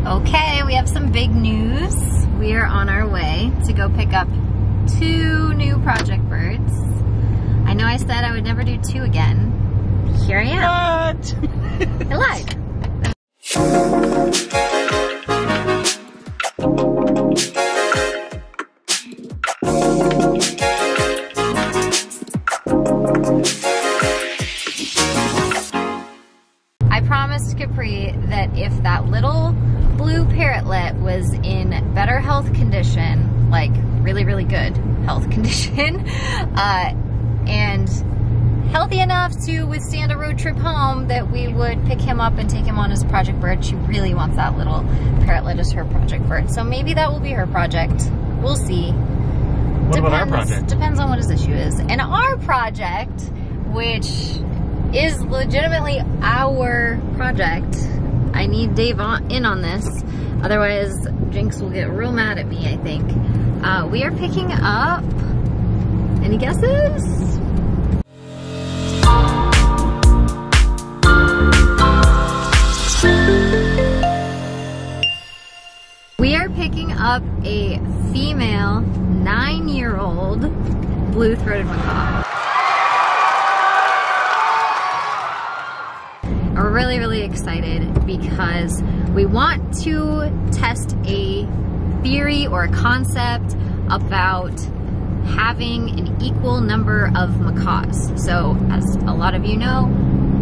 Okay, we have some big news. We are on our way to go pick up 2 new project birds. I know I said I would never do 2 again. Here I am. What? I lied. I promised Capri that if that little blue parrotlet was in better health condition, like really, really good health condition, and healthy enough to withstand a road trip home, that we would pick him up and take him on as a project bird. She really wants that little parrotlet as her project bird. So maybe that will be her project. We'll see. What about our project? Depends on what his issue is. And our project, which is legitimately our project, I need Dave in on this. Otherwise, Jinx will get real mad at me, I think. We are picking up, any guesses? We are picking up a female 9-year-old blue-throated macaw. We're really, really excited because we want to test a theory or a concept about having an equal number of macaws. So, as a lot of you know,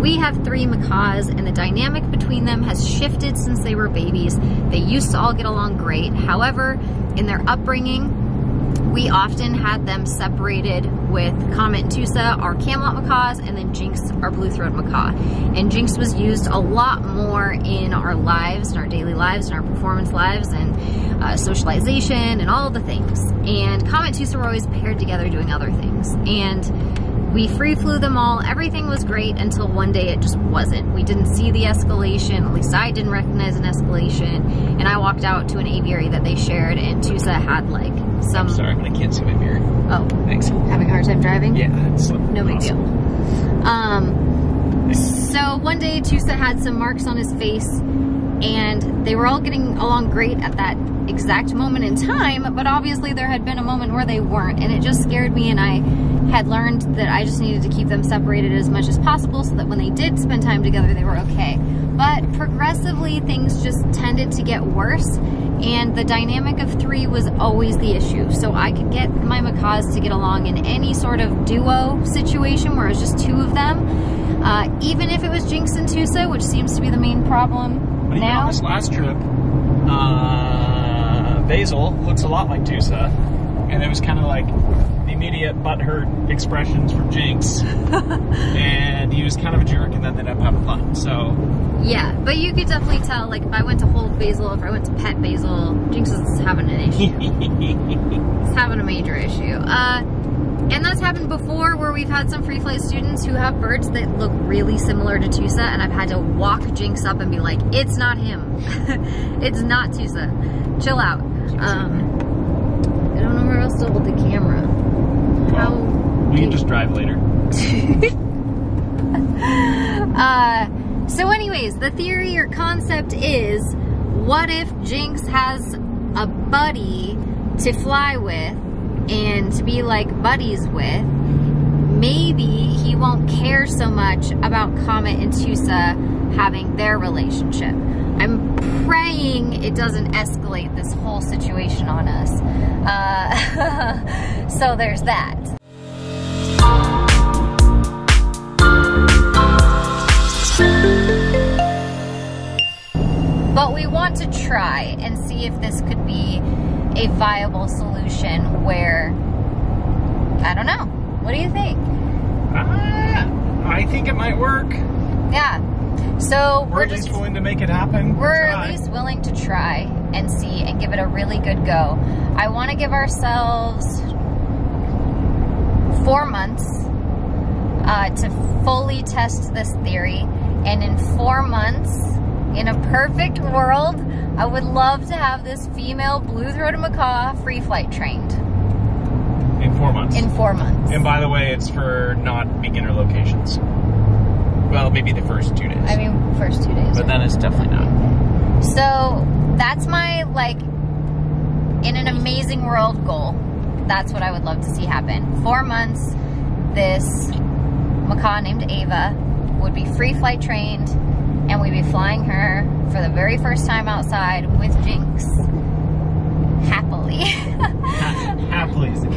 we have 3 macaws, and the dynamic between them has shifted since they were babies. They used to all get along great. However, in their upbringing, we often had them separated with Comet and Tusa, our Camelot macaws, and then Jinx, our blue-throated macaw. And Jinx was used a lot more in our lives, in our daily lives, in our performance lives, and socialization, and all the things. And Comet and Tusa were always paired together doing other things. And we free flew them all. Everything was great until one day it just wasn't. We didn't see the escalation, at least I didn't recognize an escalation, and I walked out to an aviary that they shared, and Tusa had like some... I'm sorry, I can't see my mirror. Oh. Thanks. Having a hard time driving? Yeah, it's no big deal. So one day Tusa had some marks on his face, and they were all getting along great at that exact moment in time, but obviously there had been a moment where they weren't, and it just scared me, and I had learned that I just needed to keep them separated as much as possible so that when they did spend time together, they were okay. But progressively, things just tended to get worse, and the dynamic of 3 was always the issue. So I could get my macaws to get along in any sort of duo situation where it was just 2 of them, even if it was Jinx and Tusa, which seems to be the main problem but even now. On this last trip, Basil looks a lot like Tusa, and it was kind of like the immediate butthurt expressions from Jinx, and he was kind of a jerk, and then they ended up having fun. So yeah, but you could definitely tell, like if I went to hold Basil, if I went to pet Basil, Jinx is having an issue. It's having a major issue. And that's happened before, where we've had some free flight students who have birds that look really similar to Tusa, and I've had to walk Jinx up and be like, it's not him. It's not Tusa. Chill out. I don't know where else to hold the camera. How? We can just drive later. So anyways, the theory or concept is, what if Jinx has a buddy to fly with and to be like buddies with? Maybe he won't care so much about Comet and Tusa having their relationship. I'm praying it doesn't escalate this whole situation on us. So there's that. But we want to try and see if this could be a viable solution where, I don't know. What do you think? I think it might work. Yeah. So we're at least willing to make it happen. We're at least willing to try and see and give it a really good go. I want to give ourselves 4 months to fully test this theory, and in 4 months, in a perfect world, I would love to have this female blue-throated macaw free flight trained. In 4 months. In 4 months. And by the way, it's for not beginner locations. Well, maybe the first 2 days. I mean, first 2 days. But then it's definitely not. So That's my, like, in an amazing world goal. That's what I would love to see happen. 4 months, this macaw named Ava would be free flight trained, and we'd be flying her for the very first time outside with Jinx. Happily.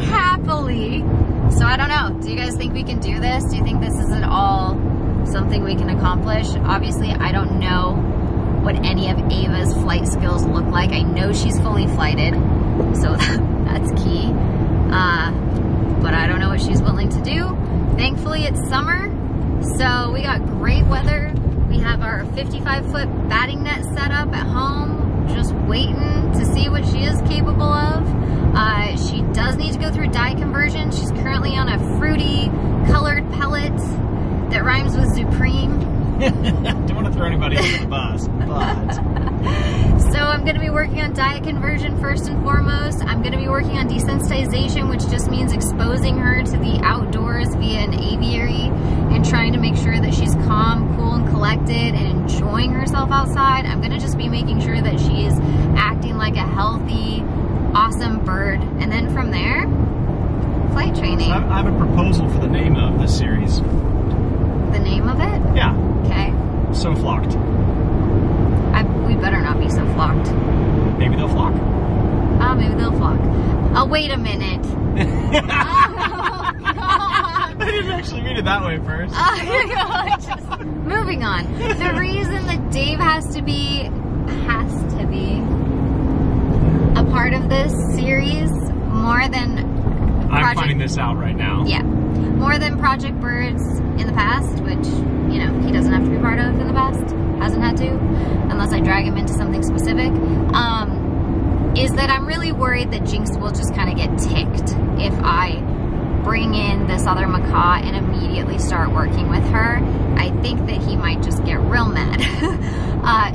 Happily. So I don't know. Do you guys think we can do this? Do you think this is at all something we can accomplish? Obviously, I don't know what any of Ava's flight skills look like. I know she's fully flighted, so that's key. But I don't know what she's willing to do. Thankfully, it's summer, so we got great weather. We have our 55-foot batting net set up at home, just waiting to see what she is capable of. She does need to go through dye conversion. She's currently on a fruity colored pellet that rhymes with Supreme. Don't want to throw anybody under the bus, but... So I'm going to be working on diet conversion first and foremost. I'm going to be working on desensitization, which just means exposing her to the outdoors via an aviary and trying to make sure that she's calm, cool, and collected and enjoying herself outside. I'm going to just be making sure that she's acting like a healthy, awesome bird. And then from there, flight training. So I have a proposal for the name of this series. The name of it? Yeah. Okay. So Flocked. We better not be so flocked. Maybe they'll flock. Oh, maybe they'll flock. Oh, wait a minute. Oh, God. I didn't actually mean it that way first. Oh, moving on. The reason that Dave has to be a part of this series more than I'm finding this out right now. Yeah. More than Project Birds in the past, which, you know, he doesn't have to be part of in the past. Hasn't had to, unless I drag him into something specific, is that I'm really worried that Jinx will just kind of get ticked if I bring in this other macaw and immediately start working with her. I think that he might just get real mad.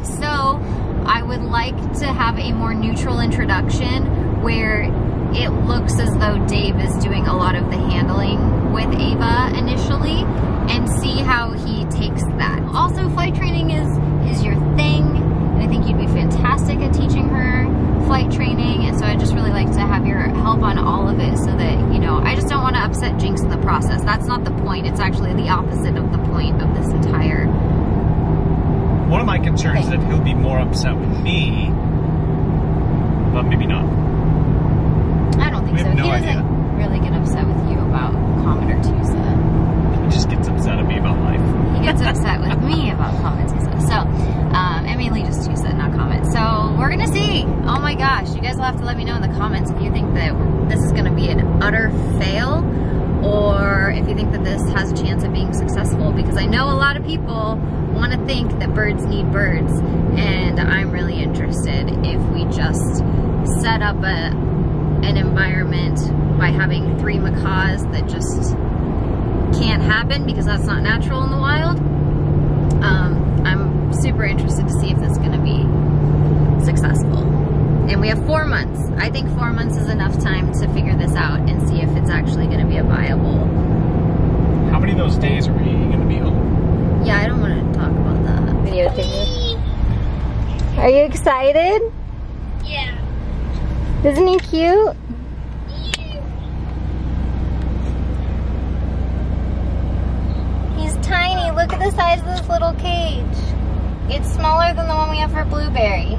So I would like to have a more neutral introduction where it looks as though Dave is doing a lot of the handling with Ava initially, and see how he takes that. Also, flight training is your thing, and I think you'd be fantastic at teaching her flight training, and so I just really like to have your help on all of it so that, you know, I just don't want to upset Jinx in the process. That's not the point. It's actually the opposite of the point of this entire... One of my concerns is that he'll be more upset with me, but maybe not. I don't think so. No he doesn't really get upset with you about Comet or Tusa. He just gets upset at me about life. He gets upset with me about Comet Tusa. So, I mainly just Tusa, not Comet. So, we're gonna see. Oh my gosh, you guys will have to let me know in the comments if you think that this is gonna be an utter fail, or if you think that this has a chance of being successful, because I know a lot of people want to think that birds need birds, and I'm really interested if we just set up an environment by having 3 macaws that just can't happen because that's not natural in the wild. I'm super interested to see if this is going to be successful. And we have 4 months. I think 4 months is enough time to figure this out and see if it's actually going to be a viable. How many of those days are we going to be home? Yeah, I don't want to talk about that. Videotaping. Are you excited? Yeah. Isn't he cute? He's tiny. Look at the size of this little cage. It's smaller than the one we have for Blueberry.